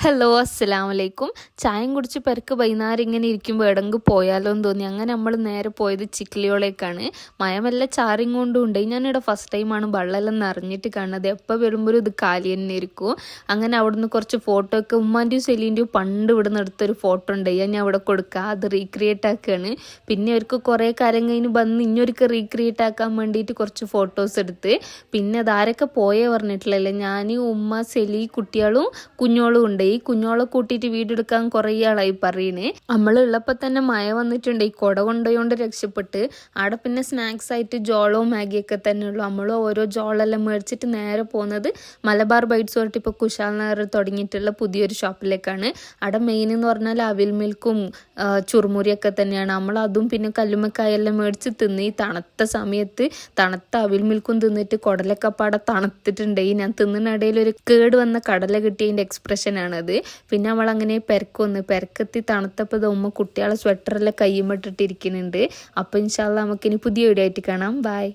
Hello അസ്സലാമലൈക്കും. ചായം കുടിച്ച് പെരക്ക് വൈകുന്നേരം ഇങ്ങനെ ഇരിക്കുമ്പോൾ എടങ്ക് പോയാലോ എന്ന് തോന്നി. അങ്ങനെ നമ്മൾ നേരെ പോയത് ചിക്കിലിയോളേക്കാണ്. മഴമെല്ല ചാറിയും കൊണ്ടും ഉണ്ട്. ഞാനിവിടെ ഫസ്റ്റ് ടൈമാണ് വെള്ളമെല്ലാം നിറഞ്ഞിട്ട് കാണുന്നത്. എപ്പോൾ വരുമ്പോഴും ഇത് കാലി തന്നെ ഇരിക്കും. അങ്ങനെ അവിടുന്ന് കുറച്ച് ഫോട്ടോ ഒക്കെ ഉമ്മാൻ്റെയും സെലീൻ്റെയും പണ്ട് ഇവിടെ നിന്ന് എടുത്തൊരു ഫോട്ടോ ഉണ്ട്. ഞാൻ അവിടെ കൊടുക്കുക, അത് റീക്രിയേറ്റ് ആക്കുകയാണ്. പിന്നെ അവർക്ക് കുറേ കാര്യം കഴിഞ്ഞ് വന്ന് ഇനിയൊരുക്ക് റീക്രിയേറ്റ് ആക്കാൻ വേണ്ടിയിട്ട് കുറച്ച് ഫോട്ടോസ് എടുത്ത്. പിന്നെ അതാരൊക്കെ പോയേ പറഞ്ഞിട്ടില്ലല്ലേ, ഞാൻ ഉമ്മ സെലി കുട്ടികളും കുഞ്ഞോളും ഉണ്ട്. ഈ കുഞ്ഞോളെ കൂട്ടിയിട്ട് വീഡിയോ എടുക്കാൻ കുറേ ആളായി പറയണേ. നമ്മളുള്ളപ്പോൾ തന്നെ മഴ വന്നിട്ടുണ്ട്. ഈ കുട കൊണ്ടുപോയോണ്ട് രക്ഷപ്പെട്ട്. അവിടെ പിന്നെ സ്നാക്സ് ആയിട്ട് ജോളോ മാഗിയൊക്കെ തന്നെ ഉള്ളൂ. നമ്മൾ ഓരോ ജോളെല്ലാം മേടിച്ചിട്ട് നേരെ പോകുന്നത് മലബാർ ബൈറ്റ്സ് പറഞ്ഞിട്ട് ഇപ്പോൾ കുശാൽ നഗർ തുടങ്ങിയിട്ടുള്ള പുതിയൊരു ഷോപ്പിലേക്കാണ്. അവിടെ മെയിൻ എന്ന് പറഞ്ഞാൽ അവിൽ മിൽക്കും ചുറുമുറിയൊക്കെ തന്നെയാണ്. നമ്മൾ അതും പിന്നെ കല്ലുമ്മക്കായെല്ലാം മേടിച്ച് തിന്ന്. ഈ തണുത്ത സമയത്ത് തണുത്ത അവിൽ മിൽക്കും തിന്നിട്ട് കുടലക്കപ്പാടെ തണുത്തിട്ടുണ്ടായി. ഞാൻ തിന്നുന്നിടയിൽ ഒരു കേട് വന്ന കടല കിട്ടിയതിൻ്റെ എക്സ്പ്രഷനാണ്. പിന്നെ നമ്മളങ്ങനെ പെരക്കെത്തി തണുത്തപ്പോൾ ഉമ്മ കുട്ടികളെ സ്വെറ്ററെല്ലാം കയ്യുമിട്ടിട്ടിരിക്കുന്നുണ്ട്. അപ്പോൾ ഇൻഷാ അല്ലാഹ് നമുക്കിനി പുതിയ വീഡിയോ ആയിട്ട് കാണാം. ബൈ.